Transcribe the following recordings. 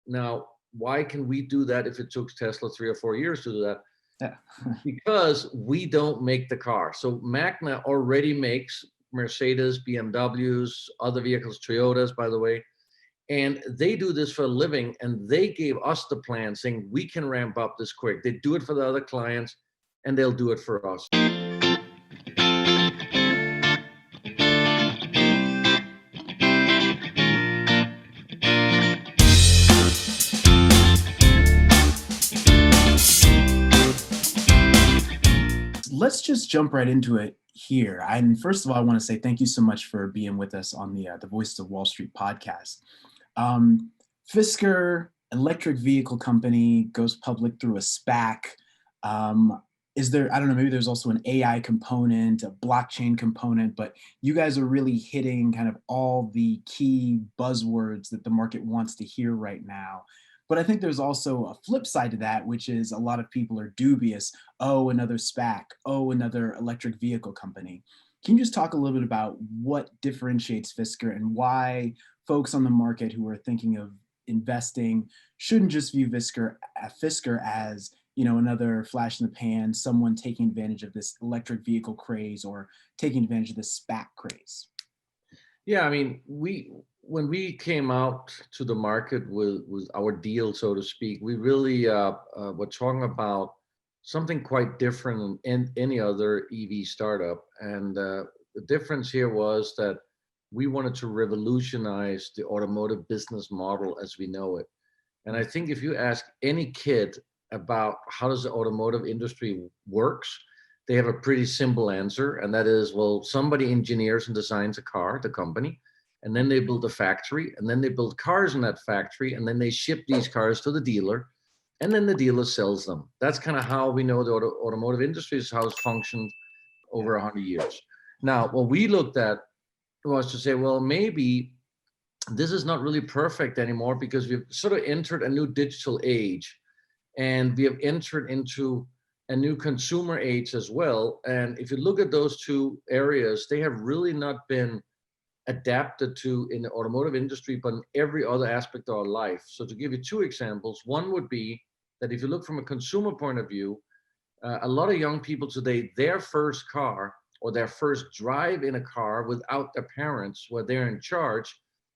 Now, why can we do that if it took Tesla 3 or 4 years to do that? Yeah. Because we don't make the car. So Magna already makes Mercedes, BMWs, other vehicles, Toyotas, by the way, and they do this for a living. And they gave us the plan saying we can ramp up this quick. They do it for the other clients and they'll do it for us. Let's just jump right into it here. And first of all, I want to say thank you so much for being with us on the Voice of Wall Street podcast. Um, Fisker, electric vehicle company, goes public through a SPAC. Is there, I don't know, maybe there's also an AI component, a blockchain component, but you guys are really hitting kind of all the key buzzwords that the market wants to hear right now. But I think there's also a flip side to that, which is a lot of people are dubious. Oh, another SPAC. Oh, another electric vehicle company. Can you just talk a little bit about what differentiates Fisker and why folks on the market who are thinking of investing shouldn't just view Fisker as, you know, another flash in the pan, someone taking advantage of this electric vehicle craze or taking advantage of this SPAC craze? Yeah, I mean, when we came out to the market with our deal, so to speak, we really were talking about something quite different than any other EV startup. And the difference here was that we wanted to revolutionize the automotive business model as we know it. And I think if you ask any kid about how does the automotive industry works, they have a pretty simple answer, and that is, well, somebody engineers and designs a car, the company, and then they build a factory, and then they build cars in that factory, and then they ship these cars to the dealer, and then the dealer sells them. That's kind of how we know the automotive industry is how it's functioned over 100 years. Now, what we looked at was to say, well, maybe this is not really perfect anymore because we've sort of entered a new digital age and we have entered into a new consumer age as well. And if you look at those two areas, they have really not been adapted to in the automotive industry, but in every other aspect of our life. So to give you two examples, one would be that if you look from a consumer point of view, a lot of young people today, their first car or their first drive in a car without their parents, where they're in charge,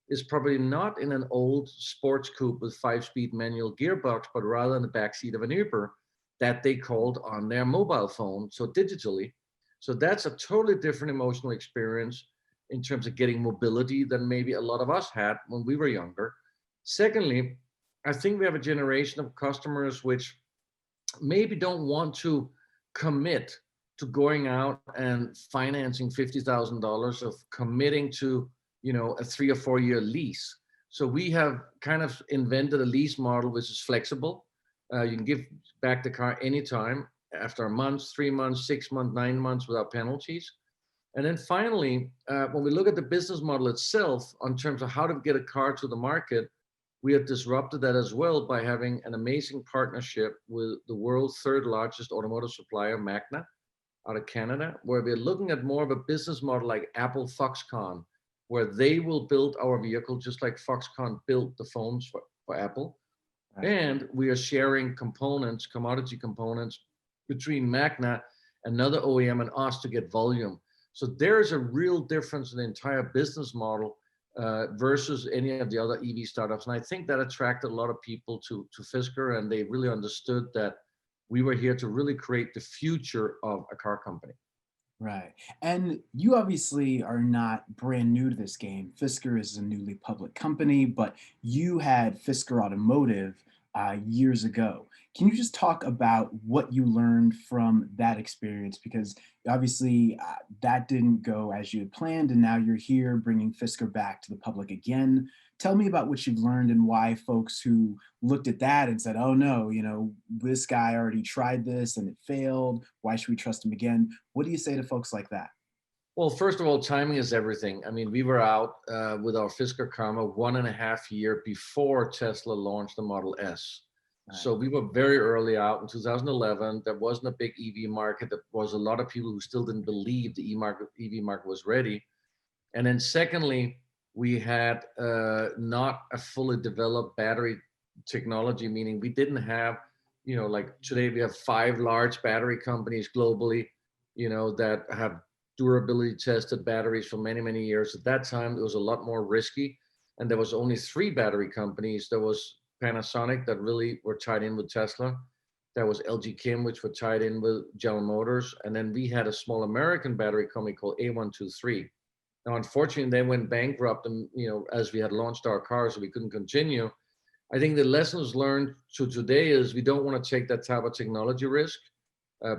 is probably not in an old sports coupe with 5-speed manual gearbox, but rather in the backseat of an Uber that they called on their mobile phone, so digitally. So that's a totally different emotional experience in terms of getting mobility than maybe a lot of us had when we were younger. Secondly, I think we have a generation of customers which maybe don't want to commit to going out and financing $50,000 of committing to, you know, a 3 or 4 year lease. So we have kind of invented a lease model which is flexible. You can give back the car anytime after a month, 3 months, 6 months, 9 months without penalties. And then finally, when we look at the business model itself, on terms of how to get a car to the market, we have disrupted that as well by having an amazing partnership with the world's third largest automotive supplier, Magna, out of Canada, where we're looking at more of a business model like Apple Foxconn, where they will build our vehicle just like Foxconn built the phones for Apple. Right. And we are sharing components, commodity components between Magna, another OEM, and us to get volume. So there's a real difference in the entire business model versus any of the other EV startups. And I think that attracted a lot of people to Fisker, and they really understood that we were here to really create the future of a car company. Right. And you obviously are not brand new to this game. Fisker is a newly public company, but you had Fisker Automotive years ago. Can you just talk about what you learned from that experience? Because obviously that didn't go as you had planned, and now you're here bringing Fisker back to the public again. Tell me about what you've learned and why folks who looked at that and said, oh no, you know, this guy already tried this and it failed. Why should we trust him again? What do you say to folks like that? Well, first of all, timing is everything. I mean, we were out with our Fisker Karma 1.5 year before Tesla launched the Model S. Right. So we were very early out in 2011. There wasn't a big EV market. There was a lot of people who still didn't believe the EV market was ready. And then secondly, we had not a fully developed battery technology, meaning we didn't have, like today we have 5 large battery companies globally, that have durability tested batteries for many, many years. At that time, it was a lot more risky. And there was only 3 battery companies. There was Panasonic that really were tied in with Tesla. There was LG Chem, which were tied in with General Motors. And then we had a small American battery company called A123. Now, unfortunately, they went bankrupt, and as we had launched our cars, so we couldn't continue. I think the lessons learned to today is we don't want to take that type of technology risk.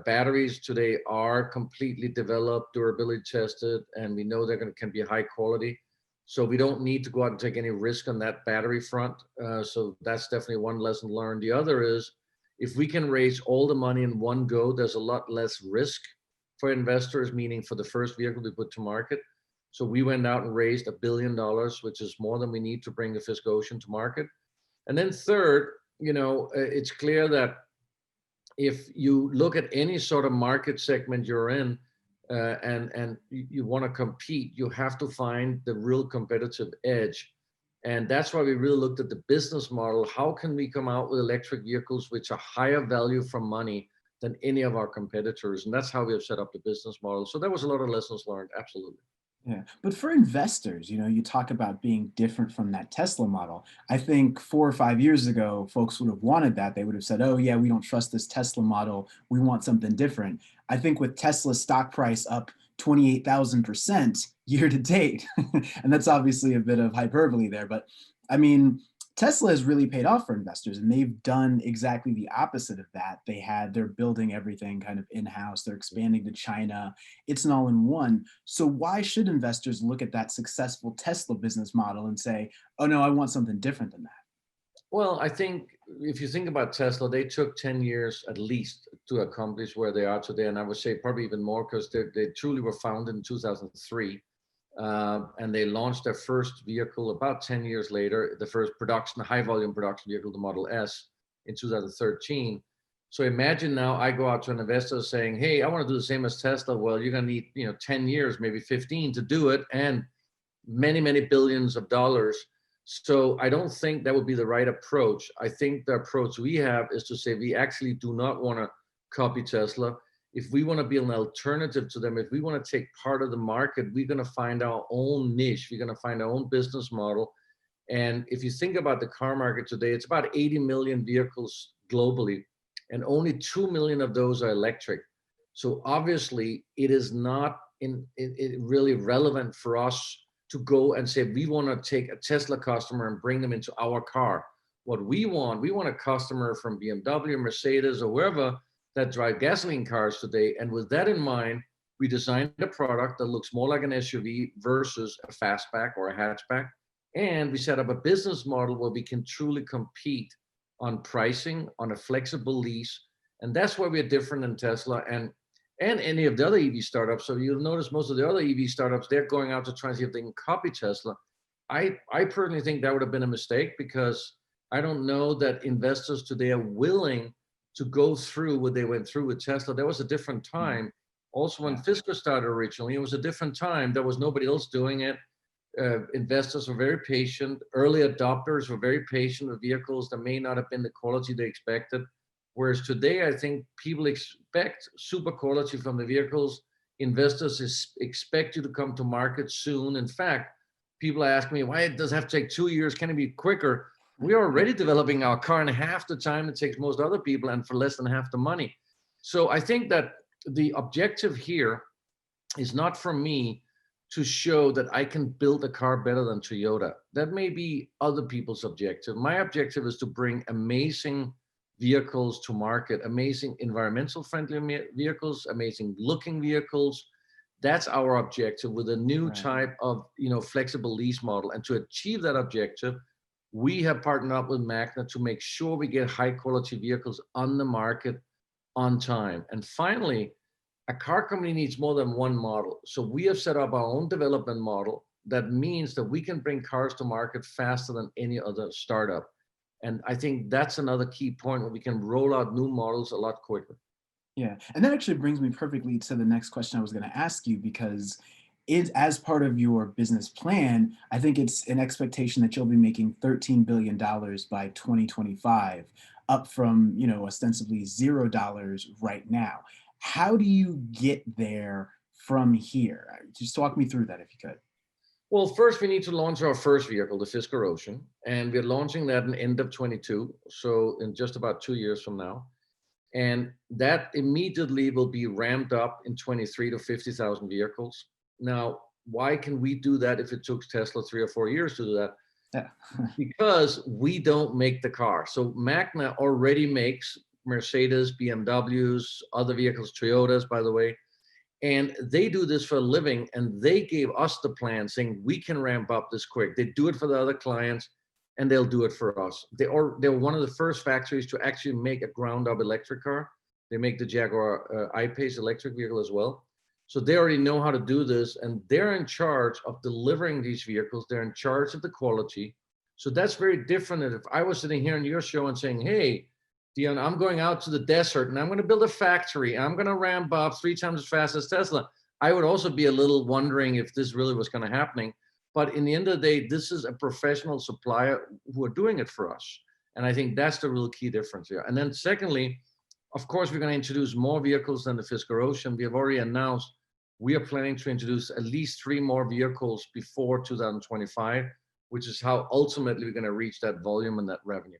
Batteries today are completely developed, durability tested, and we know can be high quality. So we don't need to go out and take any risk on that battery front. So that's definitely one lesson learned. The other is, if we can raise all the money in one go, there's a lot less risk for investors, meaning for the first vehicle we put to market. So we went out and raised $1 billion, which is more than we need to bring the Fisker Ocean to market. And then third, it's clear that if you look at any sort of market segment you're in, and you want to compete, you have to find the real competitive edge. And that's why we really looked at the business model. How can we come out with electric vehicles which are higher value for money than any of our competitors? And that's how we have set up the business model. So there was a lot of lessons learned, absolutely. Yeah, but for investors, you talk about being different from that Tesla model. I think 4 or 5 years ago, folks would have wanted that. They would have said, oh, yeah, we don't trust this Tesla model. We want something different. I think with Tesla's stock price up 28,000% year to date, and that's obviously a bit of hyperbole there, but I mean, Tesla has really paid off for investors, and they've done exactly the opposite of that. They're building everything kind of in-house. They're expanding to China. It's an all-in-one. So why should investors look at that successful Tesla business model and say, oh no, I want something different than that? Well, I think if you think about Tesla, they took 10 years at least to accomplish where they are today. And I would say probably even more, because they truly were founded in 2003. And they launched their first vehicle about 10 years later, the first high volume production vehicle, the Model S, in 2013. So imagine now I go out to an investor saying, hey, I want to do the same as Tesla. Well, you're going to need 10 years, maybe 15 to do it, and many, many billions of dollars. So I don't think that would be the right approach. I think the approach we have is to say we actually do not want to copy Tesla. If we want to be an alternative to them, if we want to take part of the market, we're going to find our own niche. We're going to find our own business model. And if you think about the car market today, it's about 80 million vehicles globally, and only 2 million of those are electric. So obviously, it is not really relevant for us to go and say we want to take a Tesla customer and bring them into our car. What we want a customer from BMW, Mercedes, or wherever that drive gasoline cars today. And with that in mind, we designed a product that looks more like an SUV versus a fastback or a hatchback. And we set up a business model where we can truly compete on pricing, on a flexible lease. And that's why we're different than Tesla and any of the other EV startups. So you'll notice most of the other EV startups, they're going out to try and see if they can copy Tesla. I personally think that would have been a mistake, because I don't know that investors today are willing to go through what they went through with Tesla. There was a different time. Also, when Fisker started originally, it was a different time. There was nobody else doing it. Investors were very patient. Early adopters were very patient with vehicles that may not have been the quality they expected. Whereas today, I think people expect super quality from the vehicles. Investors expect you to come to market soon. In fact, people ask me, why does it have to take 2 years? Can it be quicker? We are already developing our car in half the time it takes most other people, and for less than half the money. So I think that the objective here is not for me to show that I can build a car better than Toyota. That may be other people's objective. My objective is to bring amazing vehicles to market, amazing environmental friendly vehicles, amazing looking vehicles. That's our objective with a new type of flexible lease model. And to achieve that objective, we have partnered up with Magna to make sure we get high quality vehicles on the market on time. And finally, a car company needs more than one model. So we have set up our own development model. That means that we can bring cars to market faster than any other startup. And I think that's another key point, where we can roll out new models a lot quicker. Yeah, and that actually brings me perfectly to the next question I was going to ask you, because is, as part of your business plan, I think it's an expectation that you'll be making $13 billion by 2025, up from, ostensibly $0 right now. How do you get there from here? Just talk me through that if you could. Well, first we need to launch our first vehicle, the Fisker Ocean, and we're launching that in end of 22, so in just about 2 years from now. And that immediately will be ramped up in 23 to 50,000 vehicles. Now, why can we do that if it took Tesla 3 or 4 years to do that? Yeah. Because we don't make the car. So Magna already makes Mercedes, BMWs, other vehicles, Toyotas, by the way, and they do this for a living. And they gave us the plan saying we can ramp up this quick. They do it for the other clients, and they'll do it for us. They're one of the first factories to actually make a ground-up electric car. They make the Jaguar I-Pace electric vehicle as well. So they already know how to do this, and they're in charge of delivering these vehicles. They're in charge of the quality. So that's very different than if I was sitting here on your show and saying, hey, Dion, I'm going out to the desert and I'm going to build a factory. I'm going to ramp up 3 times as fast as Tesla. I would also be a little wondering if this really was going to happen. But in the end of the day, this is a professional supplier who are doing it for us. And I think that's the real key difference here. And then secondly, of course, we're going to introduce more vehicles than the Fisker Ocean. We have already announced we are planning to introduce at least 3 more vehicles before 2025, which is how ultimately we're going to reach that volume and that revenue.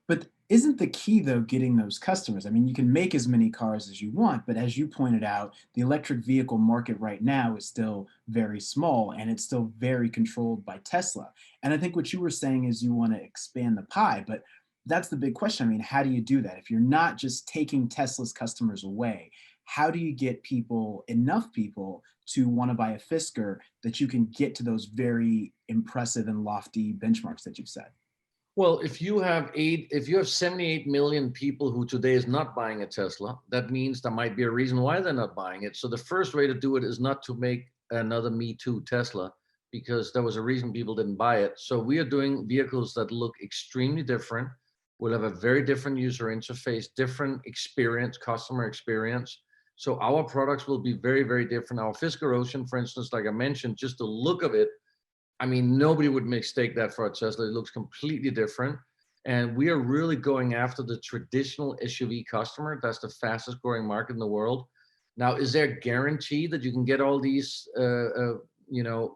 But isn't the key, though, getting those customers? I mean, you can make as many cars as you want, but as you pointed out, the electric vehicle market right now is still very small and it's still very controlled by Tesla. And I think what you were saying is you want to expand the pie, but that's the big question. I mean, how do you do that? If you're not just taking Tesla's customers away, how do you get people, enough people, to want to buy a Fisker that you can get to those very impressive and lofty benchmarks that you've set? Well, if you have 78 million people who today is not buying a Tesla, that means there might be a reason why they're not buying it. So the first way to do it is not to make another Me Too Tesla, because there was a reason people didn't buy it. So we are doing vehicles that look extremely different. We'll have a very different user interface, different experience, customer experience. So our products will be very, very different. Our Fisker Ocean, for instance, like I mentioned, just the look of it, I mean, nobody would mistake that for a Tesla. It looks completely different. And we are really going after the traditional SUV customer. That's the fastest growing market in the world. Now, is there a guarantee that you can get all these,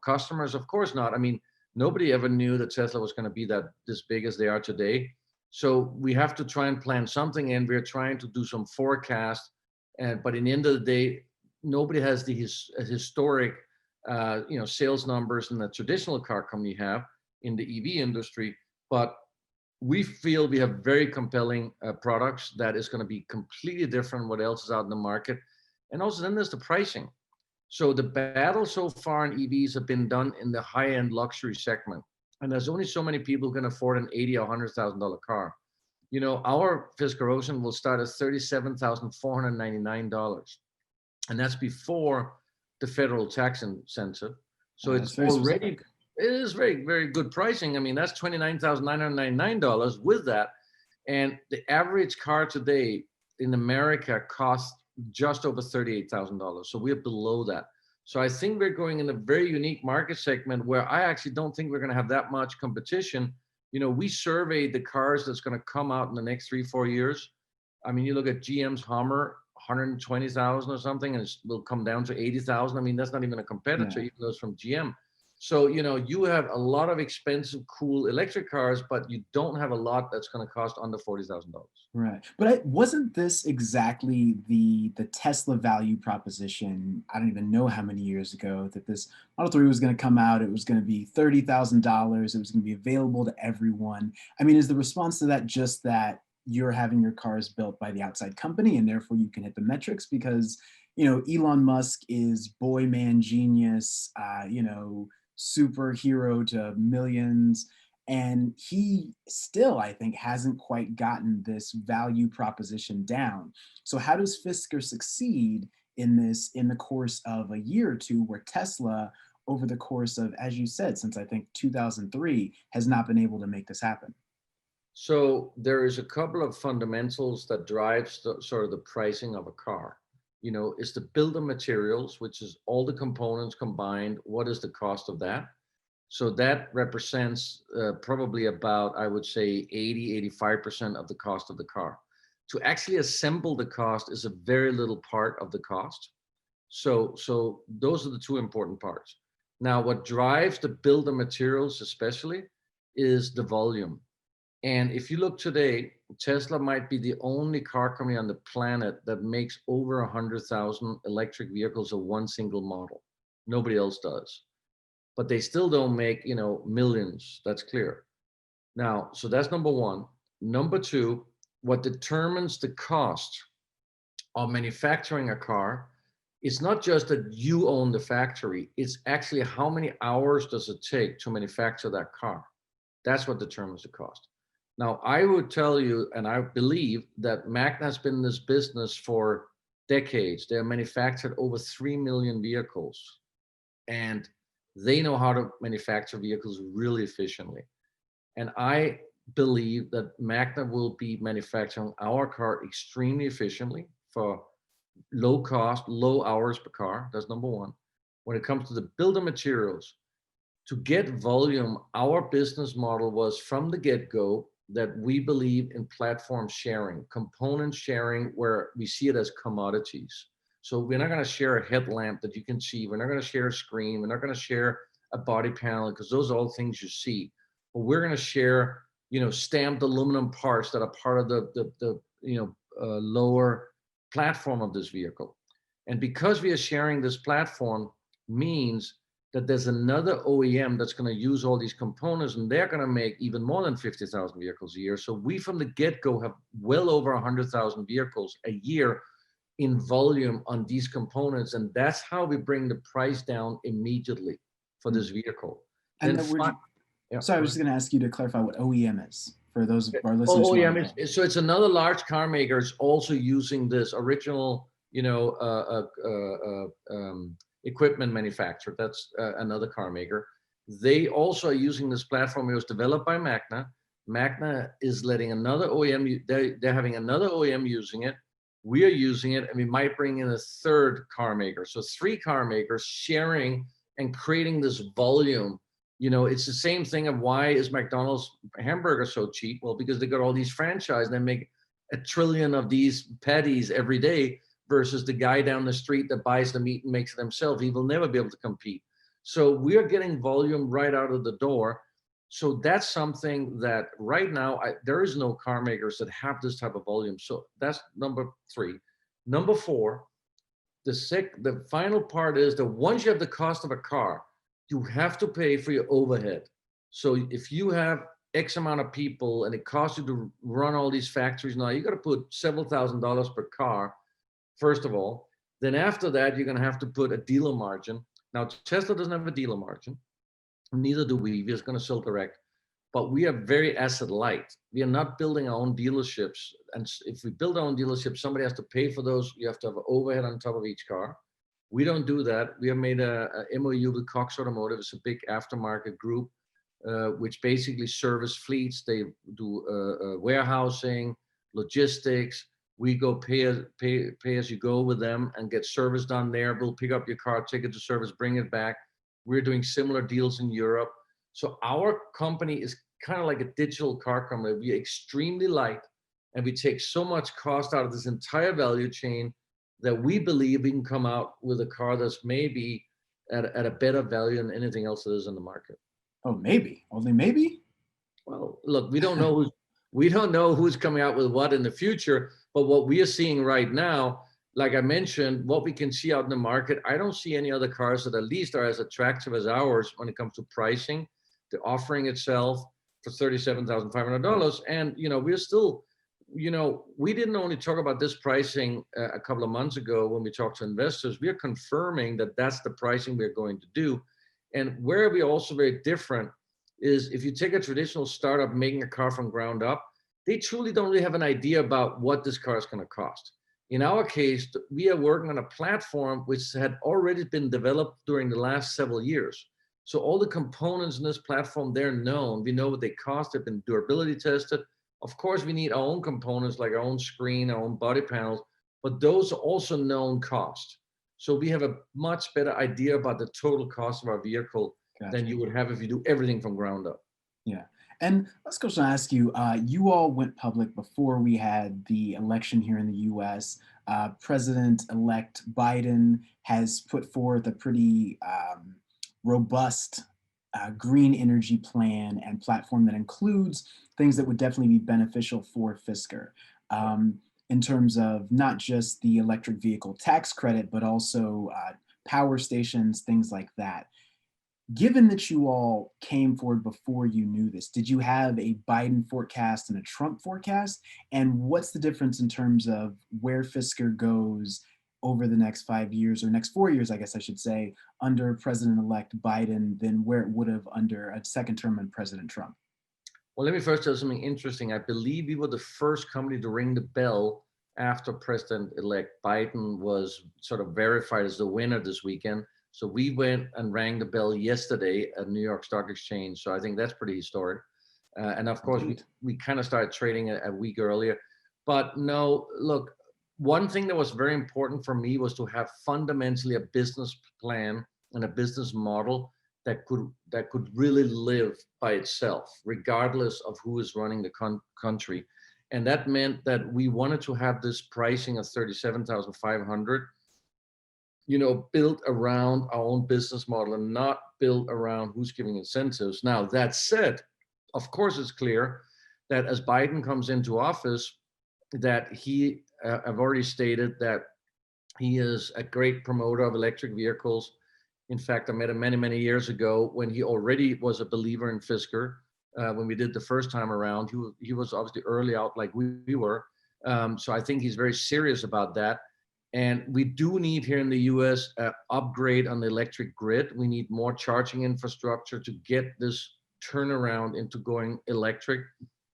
customers? Of course not. I mean, nobody ever knew that Tesla was going to be this big as they are today. So we have to try and plan something, and we're trying to do some forecast. But in the end of the day, nobody has the historic sales numbers in the traditional car company have in the EV industry, but we feel we have very compelling products that is going to be completely different what else is out in the market. And also then there's the pricing. So the battle so far in EVs have been done in the high-end luxury segment, and there's only so many people who can afford an $80,000 or $100,000 car. Our Fisker Ocean will start at $37,499, and that's before the federal tax incentive. So it's already, it is very, very good pricing. I mean, that's $29,999 with that. And the average car today in America costs just over $38,000. So we're below that. So I think we're going in a very unique market segment where I actually don't think we're going to have that much competition. We surveyed the cars that's going to come out in the next 3-4 years. I mean, you look at GM's Hummer, 120,000 or something, and it will come down to 80,000. I mean, that's not even a competitor, even though it's from GM. So, you have a lot of expensive, cool electric cars, but you don't have a lot that's going to cost under $40,000. Right. But wasn't this exactly the Tesla value proposition? I don't even know how many years ago that this Model 3 was going to come out. It was going to be $30,000. It was going to be available to everyone. I mean, is the response to that just that you're having your cars built by the outside company and therefore you can hit the metrics? Because, Elon Musk is boy, man, genius, superhero to millions. And he still, I think, hasn't quite gotten this value proposition down. So how does Fisker succeed in this in the course of a year or two, where Tesla, over the course of, as you said, since I think 2003, has not been able to make this happen? So there is a couple of fundamentals that drives sort of the pricing of a car. is the bill of materials, which is all the components combined. What is the cost of that? So that represents probably about, I would say, 80, 85% of the cost of the car. To actually assemble the cost is a very little part of the cost. So those are the two important parts. Now, what drives the build of materials especially is the volume. And if you look today, Tesla might be the only car company on the planet that makes over 100,000 electric vehicles of one single model. Nobody else does. But they still don't make, millions. That's clear. Now, so that's number one. Number two, what determines the cost of manufacturing a car is not just that you own the factory, it's actually how many hours does it take to manufacture that car. That's what determines the cost. Now, I would tell you, and I believe that Magna has been in this business for decades. They have manufactured over 3 million vehicles, and they know how to manufacture vehicles really efficiently. And I believe that Magna will be manufacturing our car extremely efficiently for low cost, low hours per car. That's number one. When it comes to the build of materials, to get volume, our business model was from the get-go that we believe in platform sharing, component sharing, where we see it as commodities. So we're not going to share a headlamp that you can see. We're not going to share a screen. We're not going to share a body panel, because those are all things you see. But we're going to share, stamped aluminum parts that are part of the lower platform of this vehicle. And because we are sharing this platform means that there's another OEM that's going to use all these components, and they're going to make even more than 50,000 vehicles a year. So we from the get-go have well over 100,000 vehicles a year in volume on these components, and that's how we bring the price down immediately for this vehicle. And then yeah, so I was just going to ask you to clarify what OEM is for those of our listeners. OEM so it's another large car maker is also using this original, equipment manufacturer. That's another car maker. They also are using this platform. It was developed by Magna. Magna is letting another OEM, they're having another OEM using it. We are using it, and we might bring in a third car maker. So 3 car makers sharing and creating this volume. It's the same thing of why is McDonald's hamburger so cheap? Well, because they got all these franchises, they make 1 trillion of these patties every day, versus the guy down the street that buys the meat and makes it himself. He will never be able to compete. So we're getting volume right out of the door. So that's something that right now, there is no car makers that have this type of volume. So that's number 3. Number 4, the final part is that once you have the cost of a car, you have to pay for your overhead. So if you have X amount of people and it costs you to run all these factories, now you got to put several $1,000s per car, first of all. Then after that, you're going to have to put a dealer margin. Now, Tesla doesn't have a dealer margin. Neither do we. We're just going to sell direct. But we are very asset light. We are not building our own dealerships. And if we build our own dealerships, somebody has to pay for those. You have to have an overhead on top of each car. We don't do that. We have made a MOU with Cox Automotive. It's a big aftermarket group, which basically service fleets. They do warehousing, logistics. We go pay as you go with them and get service done there. We'll pick up your car, take it to service, bring it back. We're doing similar deals in Europe. So our company is kind of like a digital car company. We're extremely light, and we take so much cost out of this entire value chain that we believe we can come out with a car that's maybe at a better value than anything else that is in the market. Oh, maybe. Only maybe? Well, look, we don't know who's coming out with what in the future, but what we are seeing right now, like I mentioned, what we can see out in the market, I don't see any other cars that at least are as attractive as ours when it comes to pricing, the offering itself for $37,500. And, we're still, we didn't only talk about this pricing a couple of months ago when we talked to investors. We are confirming that that's the pricing we're going to do. And where we're also very different is if you take a traditional startup making a car from ground up, they truly don't really have an idea about what this car is going to cost. In our case, we are working on a platform which had already been developed during the last several years. So all the components in this platform, they're known. We know what they cost. They've been durability tested. Of course, we need our own components like our own screen, our own body panels, but those are also known costs. So we have a much better idea about the total cost of our vehicle than Gotcha. you would have if you do everything from ground up. Yeah. And let's go and ask you, you all went public before we had the election here in the US. President-elect Biden has put forth a pretty robust green energy plan and platform that includes things that would definitely be beneficial for Fisker. In terms of not just the electric vehicle tax credit, but also power stations, things like that. Given that you all came forward before you knew this, did you have a Biden forecast and a Trump forecast? And what's the difference in terms of where Fisker goes over the next 5 years, or next 4 years, I guess I should say, under President-elect Biden than where it would have under a second term in President Trump? Well, let me first tell you something interesting. I believe we were the first company to ring the bell after President-elect Biden was sort of verified as the winner this weekend. So we went and rang the bell yesterday at New York Stock Exchange. So I think that's pretty historic. And of course, we kind of started trading a week earlier. But no, look, one thing that was very important for me was to have fundamentally a business plan and a business model that could really live by itself, regardless of who is running the country. And that meant that we wanted to have this pricing of 37,500, built around our own business model and not built around who's giving incentives. Now, that said, of course, it's clear that as Biden comes into office, that I've already stated that he is a great promoter of electric vehicles. In fact, I met him many, many years ago when he already was a believer in Fisker. When we did the first time around, he was obviously early out like we were. So I think he's very serious about that. And we do need here in the US an upgrade on the electric grid. We need more charging infrastructure to get this turnaround into going electric.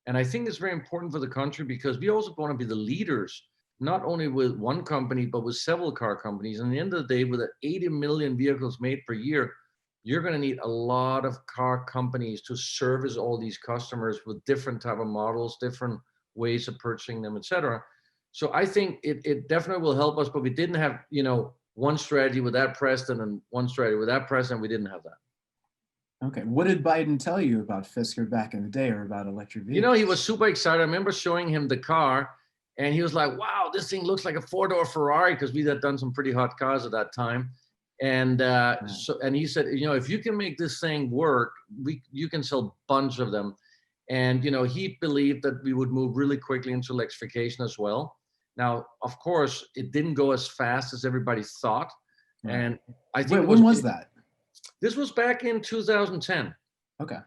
And I think it's very important for the country because we also want to be the leaders, not only with one company, but with several car companies. And at the end of the day, with 80 million vehicles made per year, you're going to need a lot of car companies to service all these customers with different type of models, different ways of purchasing them, et cetera. So I think it definitely will help us, but we didn't have, one strategy with that president and one strategy with that president. We didn't have that. Okay. What did Biden tell you about Fisker back in the day, or about electric vehicles? He was super excited. I remember showing him the car and he was like, wow, this thing looks like a four-door Ferrari, because we had done some pretty hot cars at that time. And and he said, if you can make this thing work, you can sell a bunch of them. And, he believed that we would move really quickly into electrification as well. Now, of course, it didn't go as fast as everybody thought. Right. And I think when was that? This was back in 2010. Okay.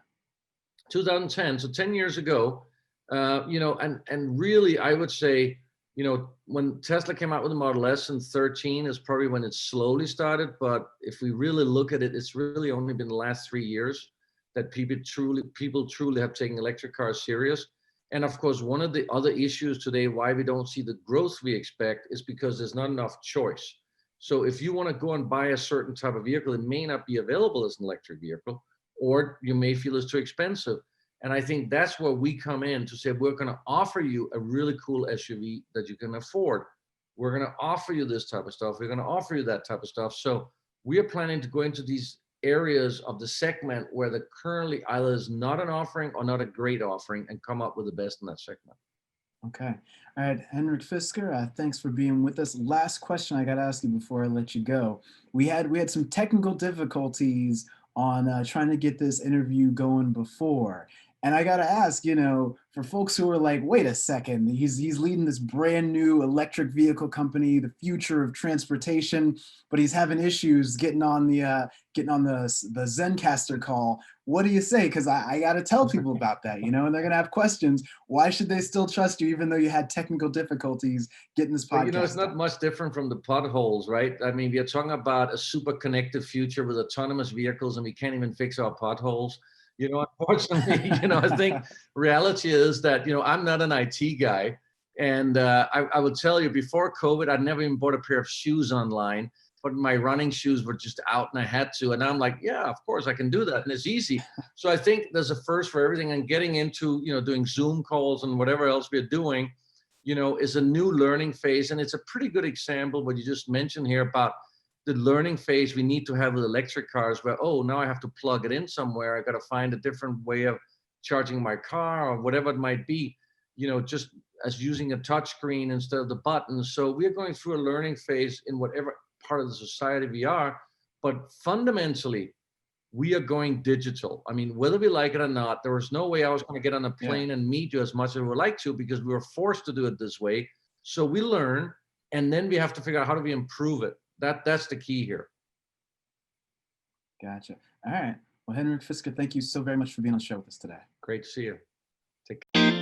2010, so 10 years ago, and really, I would say, when Tesla came out with the Model S in 13 is probably when it slowly started. But if we really look at it, it's really only been the last 3 years that people truly have taken electric cars serious. And of course, one of the other issues today why we don't see the growth we expect is because there's not enough choice. So if you want to go and buy a certain type of vehicle, it may not be available as an electric vehicle, or you may feel it's too expensive. And I think that's where we come in to say, we're going to offer you a really cool SUV that you can afford. We're going to offer you this type of stuff. We're going to offer you that type of stuff. So we are planning to go into these areas of the segment where there currently either is not an offering or not a great offering, and come up with the best in that segment. Okay. All right, Henrik Fisker, thanks for being with us. Last question I got to ask you before I let you go. We had some technical difficulties on trying to get this interview going before. And I got to ask, for folks who are like, wait a second, he's leading this brand new electric vehicle company, the future of transportation, but he's having issues getting on the Zencaster call. What do you say? Because I got to tell people about that, and they're going to have questions. Why should they still trust you, even though you had technical difficulties getting this podcast? But, it's not much different from the potholes, right? I mean, we are talking about a super connected future with autonomous vehicles, and we can't even fix our potholes. Unfortunately, I think reality is that, I'm not an IT guy. And I would tell you, before COVID, I'd never even bought a pair of shoes online, but my running shoes were just out and I had to. And I'm like, yeah, of course I can do that. And it's easy. So I think there's a first for everything, and getting into, doing Zoom calls and whatever else we're doing, is a new learning phase. And it's a pretty good example what you just mentioned here about the learning phase we need to have with electric cars, where, oh, now I have to plug it in somewhere. I got to find a different way of charging my car or whatever it might be, just as using a touch screen instead of the buttons. So we're going through a learning phase in whatever part of the society we are, but fundamentally, we are going digital. I mean, whether we like it or not, there was no way I was going to get on a plane and meet you as much as we would like to, because we were forced to do it this way. So we learn, and then we have to figure out how do we improve it. That's the key here. Gotcha. All right. Well, Henrik Fisker, thank you so very much for being on the show with us today. Great to see you. Take care.